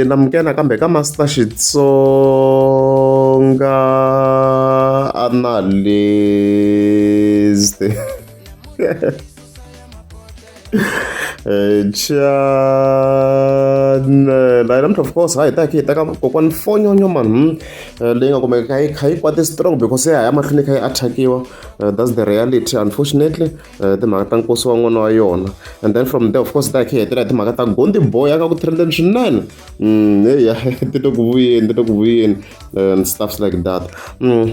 namkena kambe ka Master Xitsonga analyst channel of course hi ta ki ta ka kokwan fonyonyo man leyi nga kumeka kha yi kwate strong because ya mahlweni kha yi attackiwa. That's the reality unfortunately. Timhaka ta nkosi wa n'wana wa yona, and then from there of course ta kha hetela timhaka ta Gondi Boy anga ku trendeni swinene ti to ku vuyeni and stuffs like that.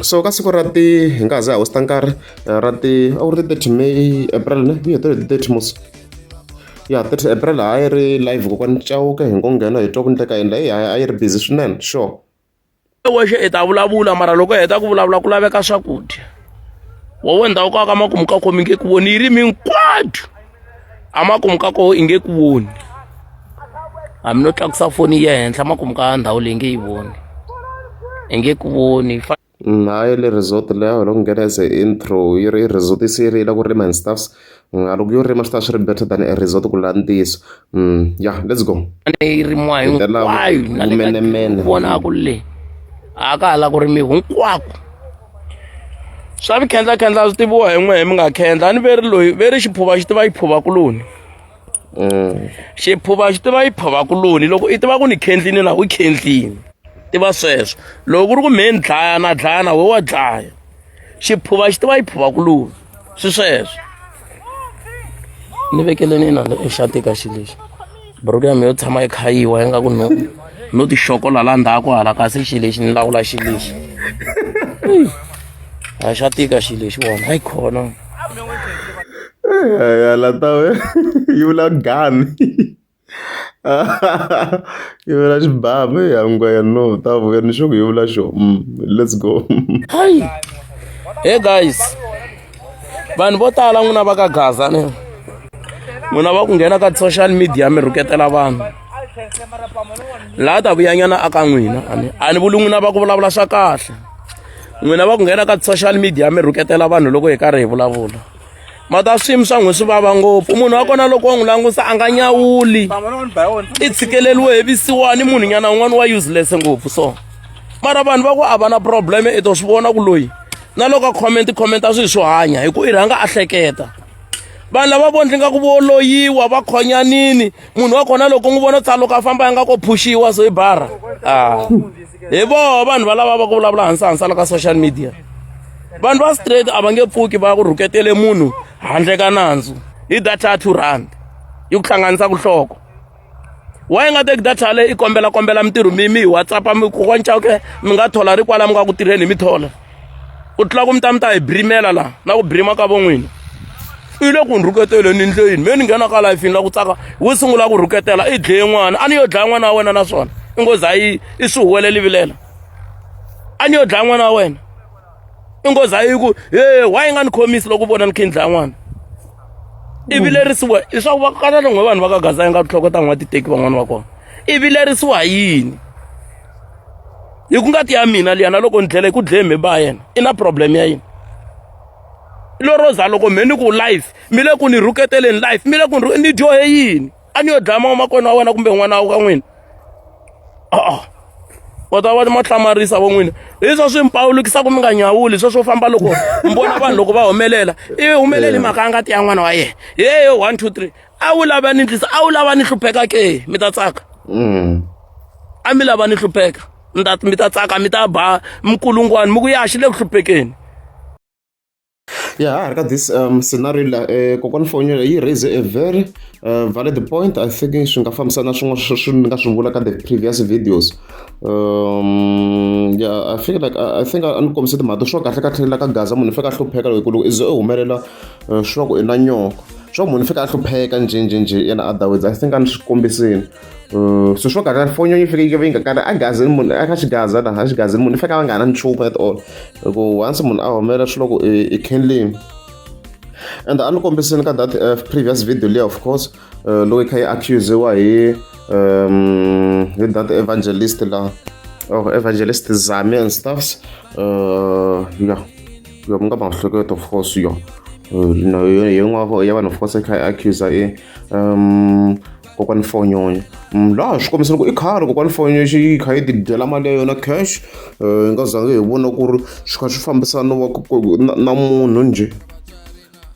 So ka siku ra ti hi nga za hosta nkarhi ra ti a ku ri 30 May April ne hi heto 30 mos 30 April a yi ri live kokwani Chauke hi ngo nghena hi twa ku ndleka yini a yi ri busy swinene sure. Wexe i ta vulavula mara loko hi heta ku vulavula ku laveka swakudya wowe ndhawu ka makumu ka kho mi nge ku voni yi ri minkwato a makumu ka kho i nge ku voni hambi no tlakusa foni ya henhla makumu ka ndhawu leyi nge yi voni i nge ku voni. Hayi le resort leyo loko nghena as a intro yi ri resort yi siyirila ku rima and stuffs loko yo rima swi ta swi ri better than a resort ku la ntiso. Yeah, let's go. Yi rimiwa hinkwayo na le vona ku le a ka hala ku rimi hinkwako swa vikhendlakhendla swi tiviwa hi n'we hi mi nga khendla a ni veri loyi veri xiphuva xi tiva yi phuva kuloni xiphuva xi tiva yi phuva kuloni loko i tiva ku ni khendlini laha u khendlini tiva sweswo loko ku ri ku me ni dlaya na dlaya na we wa dlaya xiphuva xi tiva yi phuva kuloni swi sweswo ni vekeleni na exati ka xi lexi buruku ya mi yo tshama yi khayiwa yi nga ku no tixokola la ndzhaku hala kasi xi lexi ni lawula xi lexi a xa tika xi lexi wona hayi khona la ta we yi vula gani yi vula xibamu yangwa ya no ta vuya ni xo ku yi vula xo let's go. hayi hey guys vanhu vo tala n'wina va ka Gaza ne n'wina va ku nghena ka social media mi rhuketela vanhu laha ta vuyanyana aka n'wina a ni vuli n'wina va ku vulavula swa kahle n'wina va ku nghena ka social media mi rhuketela vanhu loko hi karhi hi vulavula mata swiyimi swa n'wi swi vava ngopfu munhu wa kona loko wa n'wi langusa a nga nyawuli i tshikeleliwe hi visiwani munhu nyana un'wana wa useless ngopfu so mara vanhu va ku a va na problem i to swi vona ku loyi na loko commenta swilo swo hanya hi ku i rhanga a hleketa vanhu lava vondli nga ku vo loyiwa va khonyanini munhu wa kona loko n'wi vona tsalo ka famba ya nga ko phushiwa so hi bara hi voho vanhu va lava va ku vulavula hansi ka social media vanhu va straight a va nge pfuki va ku rhuketele munhu handle ka nandzu hi data ya 2 rand yi ku hlanganisa ku hloko wa yi nga teki data leyi i kombela mintirho mi WhatsApp mi kokwani Chauke mi nga thola ri kwala mi nga ku tirheni mi thola ku tlula ku mi ta hi brimela la na ku brima ka vo n'wina i le ku ni rhuketeleni ndleyini me ni nghena ka life la ku tsaka wo sungula ku rhuketela i dleye n'wana a ni yo dlaya n'wana wa wena naswona i ngoza yi i swi huwelela vilela a ni yo dlaya n'wana wa wena i ngoza yi ku wa yi nga ni khomisi loko vona ni khe ni dlaya n'wana i vilerisiwa i swa ku va kala n'we vanhu va ka Gaza yi nga tlhokota n'wa titeki van'wana va kona i vilerisiwa yini hi ku ngati ya mina liyana loko ni dlele ku dleye me ba yena i na problem ya yini loroza loko me ni ku life mi le ku ni rhuketeleni life mi le ku ni dyohe yini a ni yo dlaya makona wa wena kumbe n'wana wa ka n'wina kota va ma hlamarisa vo n'wina hi swo swi mpawulukisa ku mi nga nyawuli swo famba loko mi vona vanhu loko va humelela i humeleli mhaka ya ngati ya n'wana wa yena 1 2 3 a wu lava ni ndlisa a wu lava ni hlupheka ke mi ta tsaka a mi lava ni hlupheka mi ta tsaka mi ta ba mkulungwani mi ku ya xi le ku hluphekeni. Yeah, I got this scenario kokwani fonyo yi raise a very valid point. I think swi nga fambisana swi nga swi vula ka the previous videos. Yeah, I feel like I think a ni kombise timhaka swo kahle ka tlhelela ka Gaza munhu fika a hlupheka loko i ze u humelela swa ku i na nyoko swa ku munhu fika a hlupheka njhe yena otherwise I think a ni swi kombisini so swo kahle fonyo yi fika yi nga kala a Gazini munhu a ka xigaza laha xigazini munhu fika va nga na nchumu at all loko once munhu a humelela swi loko i khenleni. And a ni kombisini ka that previous video leyi of course loko i kha yi accusiwa hi that evangelist la evangelist Zami and stuffs yeah mu nga ba hloketo of course yo no yin'wana ya vanhu of course i kha i accuse kokwani Fonyonya laha swi kombisa loko i khale kokwani Fonyonya xi kha yi ti dyela mali ya yona cash hi nga zangi hi vona ku ri swi kha swi fambisana na munhu njhe.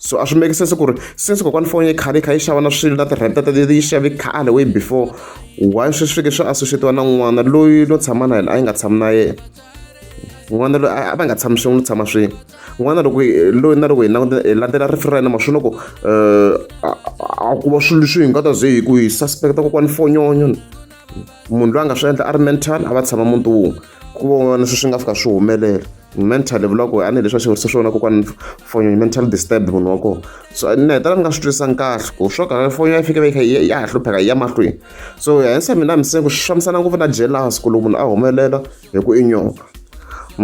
So a swi make sense ku ri since kokwani Fonyonya khale yi kha yi xava na swilo na ti-rent leti yi xave khale way before, why swi fike swi associate-iwa na n'wana loyi no tshama na yena a yi nga tshami na yena, n'wana loyi a va nga tshami swin'we no tshama swin'we, n'wana loko loyi na loko hi landzela referendum ma swi loko a ku va swilo leswi hi nga ta ze hi ku hi suspecta kokwani Fonyonya, munhu loyi a nga swi endla a ri mental a va tshama muti wun'we ku vona sweswi nga fika swi humelela. Mental vula ku a ni leswi a xi vurisa swona kokwani Fonyonya mental disturbed munhu wa kona. So ni hetelela ni nga swi twisisanga kahle ku swo ka Fonyonya yi fike ya ha hlupheka yi ya mahlweni. So henhla mina misengo swi fambisana ngopfu na jealous ku loko munhu a humelela hi ku i nyoka.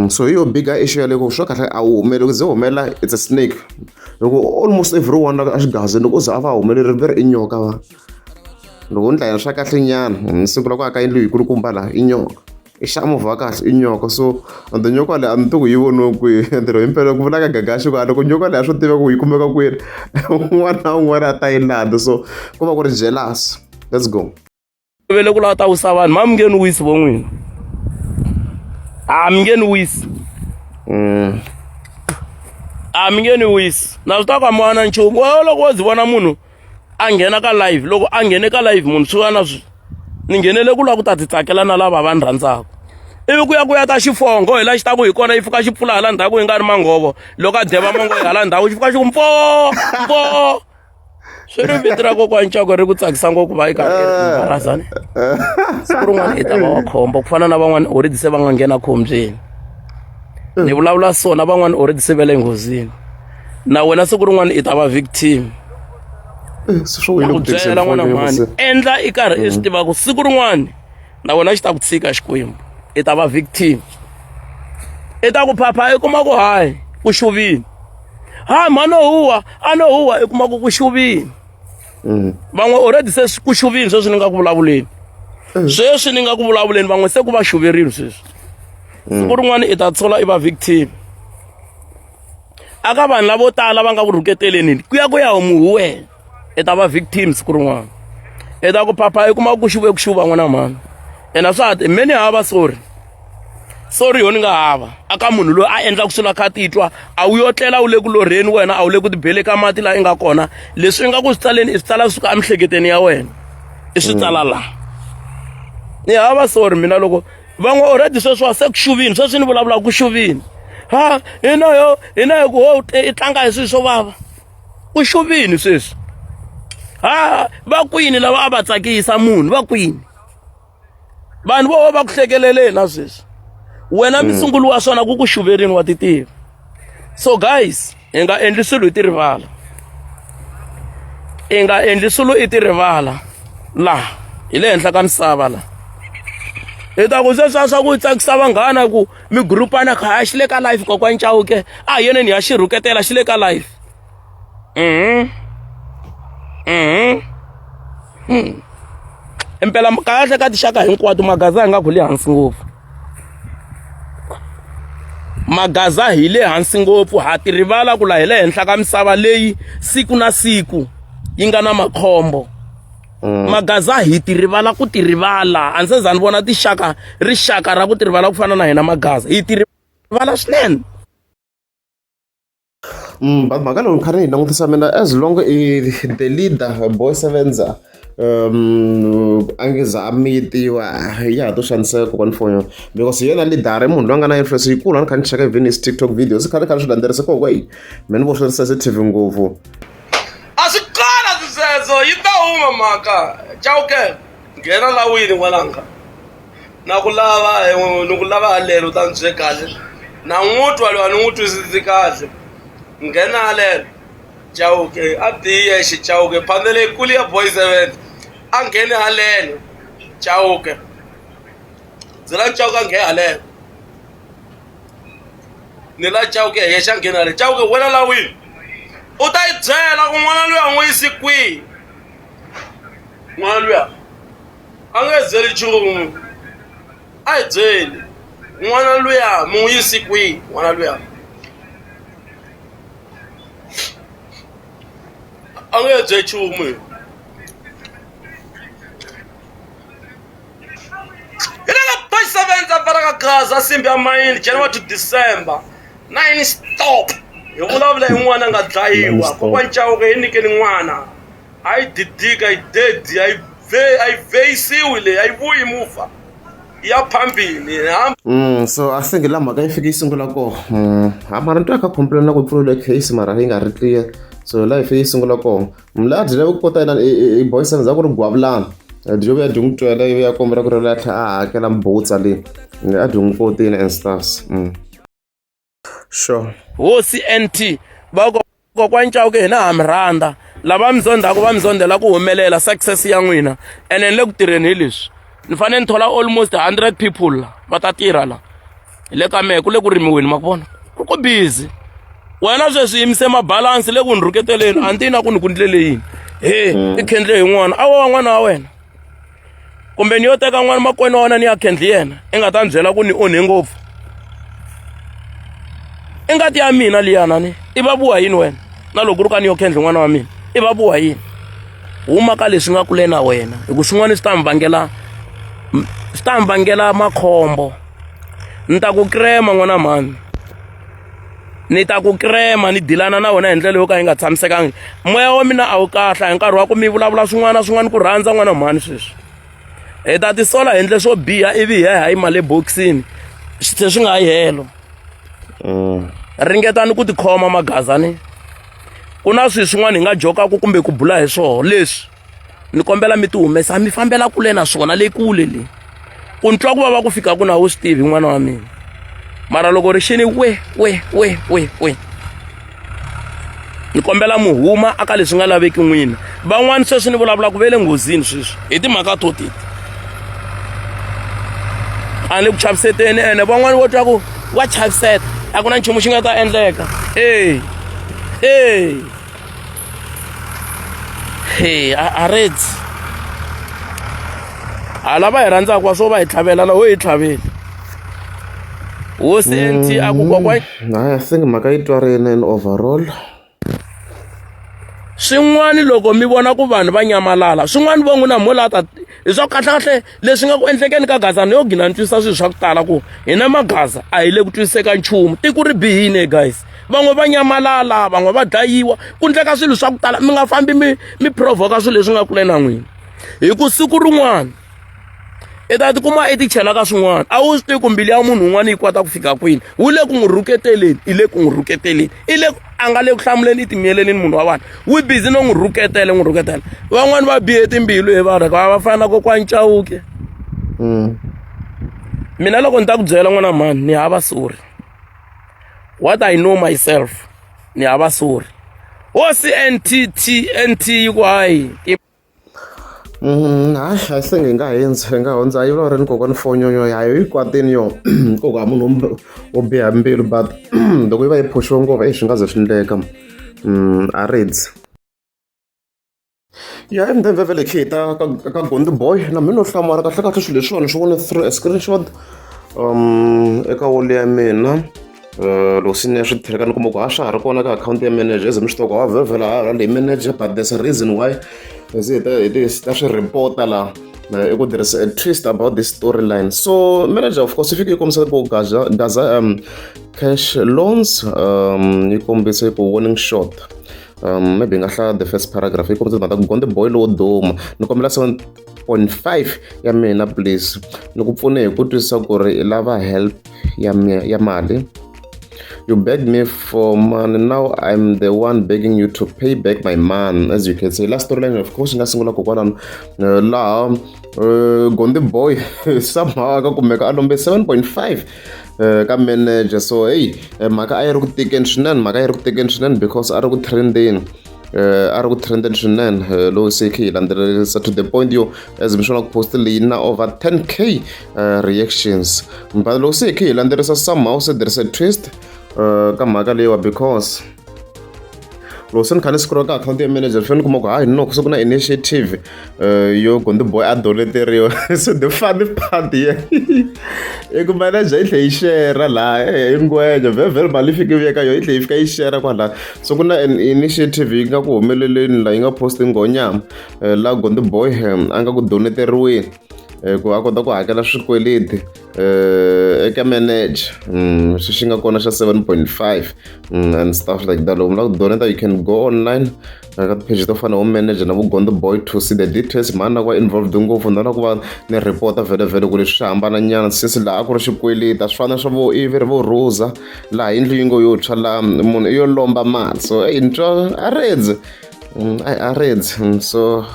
So hi yo bigger issue ya loko swo kahle a wu humeleli ku ze humelela it's a snake, loko almost everyone a xigazini loko u ze a va humeleri veri i nyoka va, loko ni dlayela swa kahle nyana ni sungula ku aka yindlu yi kulukumba laha i nyoka, i xava movha wa kahle i nyoka. So ande nyoka leyi a ni to ku yi voniwe kwihi entirho himpela ku vula ka Gagashi ku loko nyoka leyi a swo tiva ku yi kumeka kwini un'wana na un'wana a ta yi landza. So ku va ku ri jealous. Let's go. Vele ku lava ta wisa vanhu ma mi nge ni wisi vo n'wina, a mi nge ni wisi a mi nge ni wisi na swi ta ku a mi vona nchumu. Loko wo zi vona munhu a nghena ka live, loko a nghene ka live munhu swi va na swi ni nghenele ku lava ku ta ti tsakela na lava va ni rhandzaka, ivi ku ya ta xifongo hi la xi ta ku hi kona yi fika xi pfula hala ndhawu yi nga ri mangovo, loko a deba mango hi hala ndhawu xi fika xi ku mpo swi ri vito ra kokwani Chauke ri ku tsakisa ngopfu va yi karhi embarazani. Siku rin'wana i ta va wa khombo ku fana na van'wana already se va nga nghena khombyeni, ni vulavula so na van'wana already se va le nghozini, na wena siku rin'wana i ta va victim. Ku byela n'wana mani endla i karhi i swi tiva ku siku rin'wana na wena xi ta ku tshika Xikwembu, i ta va victim. I ta ku phapha i kuma ku hayi ku xuvini, hayi mano huwa a no huwa i kuma ku xuvini. Van'we already se ku xuvini sweswi ni nga ku vulavuleni, sweswi ni nga ku vulavuleni van'we se ku va xuverile sweswi. Siku rin'wana i ta tshola i va victim. Aka vanhu lavo tala va nga ku rhuketeleni ku ya homu wena i ta va victim siku rin'wana. I ta ku phapha i kuma ku xuve ku xuva n'wana mani, ena swa hati me ni hava sorry yo ni nga hava aka munhu loyi a endlaka swilo kha titwa a wu yo tlela u le ku lorheni wena a wu le ku tibele ka mati laha i nga kona. Leswi i nga ku swi tsaleni i swi tsala suka emihleketeni ya wena i swi tsala laha. Ni hava sorry mina loko van'we already sweswi se ku xuvini, sweswi ni vulavula ku xuvini, ha hina yo ku ho i tlanga hi swilo swo vava ku xuvini sweswi. Ha va kwini lava a va tsakisa munhu va kwini, vanhu vo va ku hlekeleleni na sweswi wena misungulu wa swona ku ku xuverini wa titiva. So guys hi nga endli swilo hi ti rivala, i nga endli swilo i ti rivala laha hi le henhla ka misava laha. I ta ku sweswiya swa ku tsakisa vanghana ku mi grupana khaya xi le ka live kokwani Chauke a yeneni ya xi rhuketela xi le ka live. Impela kahle ka tixaka hinkwato magaza hi nga ku le hansi ngopfu, magaza hi le hansi ngopfu ha ti rivala ku la hi le henhla ka misava leyi siku na siku yi nga na makhombo. Magaza hi ti rivala ku ti rivala, a ndzi se za ni vona rixaka ra ku ti rivala ku fana na hina magaza hi ti rivala swinene. But mhaka loko ni kha ni yi langutisa mina as long the leader Boy Sevenza a nge za a mitiwa ya ha to xaniseka kokwani Fonyonya, because hi yena leader i munhu loyi a nga na influence yikulu. A ni kha ni cheka even his TikTok videos i kha ni swi landzelerisa ko kwei me ni vo swi ri sensitive ngopfu. A swi kala sweswo yi ta huma mhaka Chauke nghena lawini n'wananga na ku lava halelo ta ndzi kahle na n'wutwa loyi a ni n'wi twisisi kahle nghena halelo Chauke a tiye xi Chauke phandele ikulu ya Boy Sevenza a nghene halelo Chauke zila Chauke a nghene halelo ni la Chauke he xa nghena halelo Chauke wena lawini u ta yi byela ku n'wana luya n'wi yisi kwihi, n'wana luya a nge byeli nchumu a yi byeli n'wana luya mi n'wi yisi kwihi, n'wana luya a nge byeli nchumu la ka Gaza simbi ya mayini January to December 9 stop hi vulavula hi n'wana a nga dlayiwa kokwana Chauke hi nyikeni n'wana a yi didika yi dedi a yi vheyisiwile a yi vuyi mufa ya phambili so I think la mhaka yi fike yi sungula kona mara ni twa kha complain na ku pfuriwile case mara yi nga ri clear so la yi fike yi sungula kona mla a dyile ku kota yena i boyisana za ku ri gwavulana dijo ya dingu twela ya kombela ku ri la tlha a hakela mbutsa leyi a dingu kotini and stuffs sure hosi NT va kokwana Chauke hina ha mi rhandza lava mi zondaku va mi zondzela ku humelela success ya n'wina ene ni le ku tirheni hi leswi ni fanele ni thola almost 100 people va ta tirha la hi le ka mehe ku le ku rimiweni ma ku vona ku busy wena sweswi yimise mabalansi le ku ni rhuketeleni a ni tiyi na ku ni ku ndlele yini i khendle hi n'wana a wa n'wana wa wena kumbe ni yo teka n'wana makwenu wa wena ni ya khendli yena i nga ta ni byela ku ni onhe ngopfu i ngati ya mina liyana ni i va vuwa yini wena na loko ri ka ni yo khendli n'wana wa mina i va vuwa yini huma ka leswi nga kule na wena hi ku swin'wana swi ta mi vangela makhombo ni ta ku krema n'wana mani ni ta ku krema ni dilana na wena hi ndlela yo ka yi nga tshamisekangi moya wa mina a wu kahle hi nkarhi wa ku mi vulavula swin'wana swin'wana ku rhandza n'wana mani sweswi hi ta tisola hi ndle swo biha ivi hi ya hi male boxini se swi nga yi helo ringetani ku tikhoma magazani ku na swilo swin'wana hi nga jokaku kumbe ku bula hi swona leswi ni kombela mi ti humesa mi fambela kule na swona le kule le ku ni twa ku vava ku fika ku na wu swi tivi n'wana wa mina mara loko ri xini we ni kombela mu huma aka leswi nga laveki n'wina van'wani sweswi ni vulavula ku ve le nghozini sweswi hi timhaka to titi a ni ku chaviseteni ene van'wani vo twa ku wa chaviseta a ku na nchumu xi nga ta endleka a redzi a lava hi rhandzaka wa swo va hi tlhavela la ho hi tlhaveli hosi NT a ku kokwana I think mhaka yi twarile in overall swin'wani loko mi vona ku vanhu va nyamalala swin'wani va n'wina molata hi swa kahlekahle leswi nga ku endlekeni ka Gaza ni yo gina ni twisisa swilo swa ku tala ku hina magaza a hi le ku twisiseka nchumu tiko ri bihile guys van'we va nyamalala van'we va dlayiwa ku ndleka swilo swa ku tala mi nga fambi mi provoka swilo leswi nga kule na n'wina hi ku siku rin'wana i ta tikuma i ti chela ka swin'wana a wu swi tivi ku mbili ya munhu un'wana yi kota ku fika kwini wu le ku n'wi rhuketeleni i le ku n'wi rhuketeleni a nga le ku hlamuleni i timiyeleni munhu wa vanhu wi busy no n'wi rhuketela van'wani va bihe timbilu hi vanhu va fana na kokwana Chauke mina loko ni ta ku byela n'wana mani ni hava suri what I know myself ni hava suri hosi NT yi ku hayi I think hi nga hundza yi vula ri ni kokwana fonyonyo yayo yi kwatini yo koka munhu wo biha mbilu but loko yi va yi phushiwe ngopfu swi nga ze swi endleka a redzi ya embe vele khe ta ka Gondi Boy na mina no hlamara kahle swilo leswiwani swi vone through a screenshot eka wall ya mina loko sini ya swi tirheka ni kuma ku ha swa ha ri kona ka akhawunti ya manager ze mi swi tiva ku wa vhevhela leyi manager but there's a reason why ta swi report la i ku tirhisa a twist about this storyline so manager of course i fike yi kombisa ku Gaza cash loans yi kombisa ku warning shot maybe hi nga hlaya the first paragraph yi kombisa mhaka ku Gondi Boy lowo duma ni kombela 7.5 ya mina please ni ku pfune hi ku twisisa ku ri i lava help ya mali. You begged me for money, now I'm the one begging you to pay back my man. As you can see, last storyline of course nga sungula kokwana la Gondi Boy somehow ka kumeka a lombe 7.5 ka manager so hey mhaka a yi ri ku tikeni swinene because a ri ku trending swinene loko se khe hi landzelerisa to the point yo as mi swona ku post leyi na over 10k reactions but loko se khe hi landzelerisa somehow se there is a twist ka mhaka leyiwa because loko se ni kha ni scroll ka akhawunti ya manager fane kuma ku hayi noko se ku na initiative yo Gondi Boy a doleteriwa so the funny part here i ku manager yi tlhe yi share laha hingweja vhevhele mali yi fike veka yo yi tlhe yi fika yi share kwala so ku na initiative yi nga ku humeleleni la yi nga posti ngonyama la Gondi Boy a nga ku doneteriweni ku a kota ku hakela swikweleti eka manager xi nga kona xa 7.5 and stuff like that. Loko mi lava ku donate you can go online ka tipage to fana vo manager na vo Gondo Boy to see the details. Mani na ku va involved ngopfu na ku va ni report vhele ku leswi swi hambananyana since laha a ku ri xikweleti a swi fana swa vo Ivi vo Rosa laha yindlu yi ngo yo tshwa laha munhu i yo lomba mali so ni twa a redzi so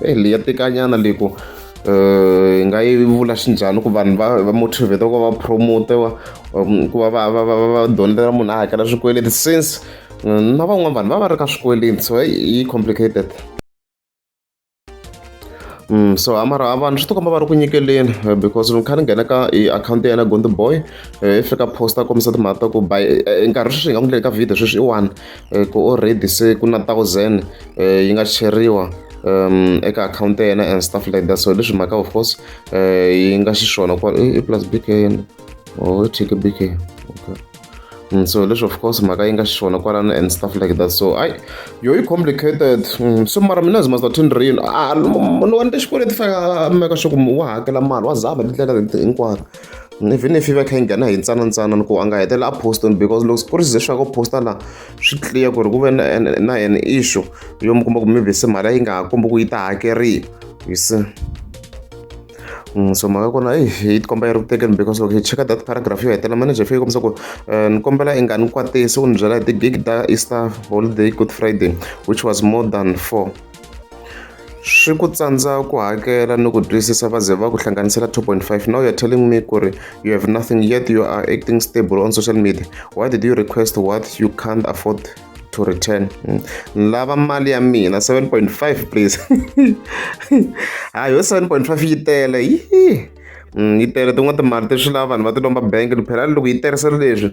leyi ya tikanyana leyi ku hi nga yi vula xinjhani ku vanhu va motivate ku va promote ku va va donetela munhu a hakela swikweleti since na van'wana vanhu va ri ka swikweleti so yi complicated. So mara vanhu swi tikomba va ri ku nyikeleni because kha ni nghena ka akhawunti ya yena Gondo Boy i fika posta kombisa timhaka ta ku by nkarhi sweswi hi nga ku ndleni ka video sweswi i 1 ku already se ku na 1000 yi nga cheriwa eka akhawunti ya yena and stuff like that. So leswi mhaka of course yi nga xiswona ku i plus BK tiki BK okay. So leswi of course mhaka yi nga xiswona kwalano and stuff like that. So yo yi complicated so mara mina zima sta tindrini munhu wa ni xikweleti faka meka swa ku wa hakela mali wa zama tindlela leti hinkwato even if va kha yi nghena hi ntsanantsana ku a nga hetela a postoni because loko ku ri ze swa ku posta laha swi clear ku ri ku ve na an issue yo mi kuma ku maybe se mali yi nga ha kombi ku yi ta hakeriwa you see. So mhaka kona yi tikomba yi ri ku tekeni because loko hi cheka that paragraph yo hetela manager fike kombisa ku ni kombela i nga ni kwatisi u ni byela hi ti-gig ta Easter holiday Good Friday which was more than 4 swi ku tsandza ku hakela ni ku twisisa va ze va ku hlanganisela 2.5. Now you're telling me ku ri you have nothing yet you are acting stable on social media. Why did you request what you can't afford to return? Lava mali ya mina 7.5 please. Hayi 7.5 yi tele yi tele tin'wana timali ti swi lava vanhu va ti lomba bank ni phela loko yi tirhisa leswi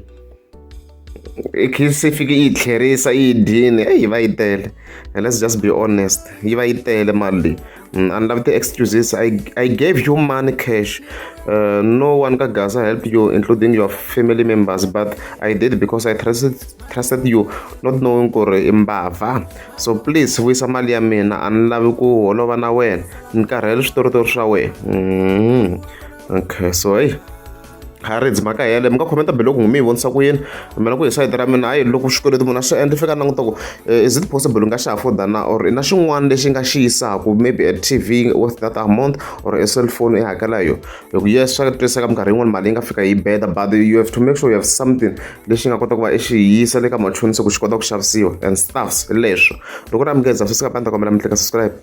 i khe se fike yi tlherisa yi dyini yi va yi tele. Let's just be honest yi va yi tele mali leyi and love the excuses. I gave you money cash no one ka Gaza help you including your family members but I did because I trusted you not knowing ku ri i mbava. So please vuyisa mali ya mina a ni lavi ku holova na wena ni karhele switoritori swa wena okay. So Harrids mhaka hele mi nga khomenta biloko n'wi mi yi vonisa ku yini mina ku hi sayiti ra mina hayi loko xikweleti munhu a swi endla fika languta ku is it possible u nga xi afforda na or i na xin'wana lexi nga xi yisaka maybe a TV worth that amount or a cellphone i hakela hi yona loko yes swa twiseka minkarhi yin'wana mali yi nga fika yi beda but you have to make sure you have something lexi nga kota ku va i xi yisa le ka machonisi ku xi kota ku xavisiwa and stuffs leswo loko ri amukeza swi sika panda kombela mi tleka subscribe.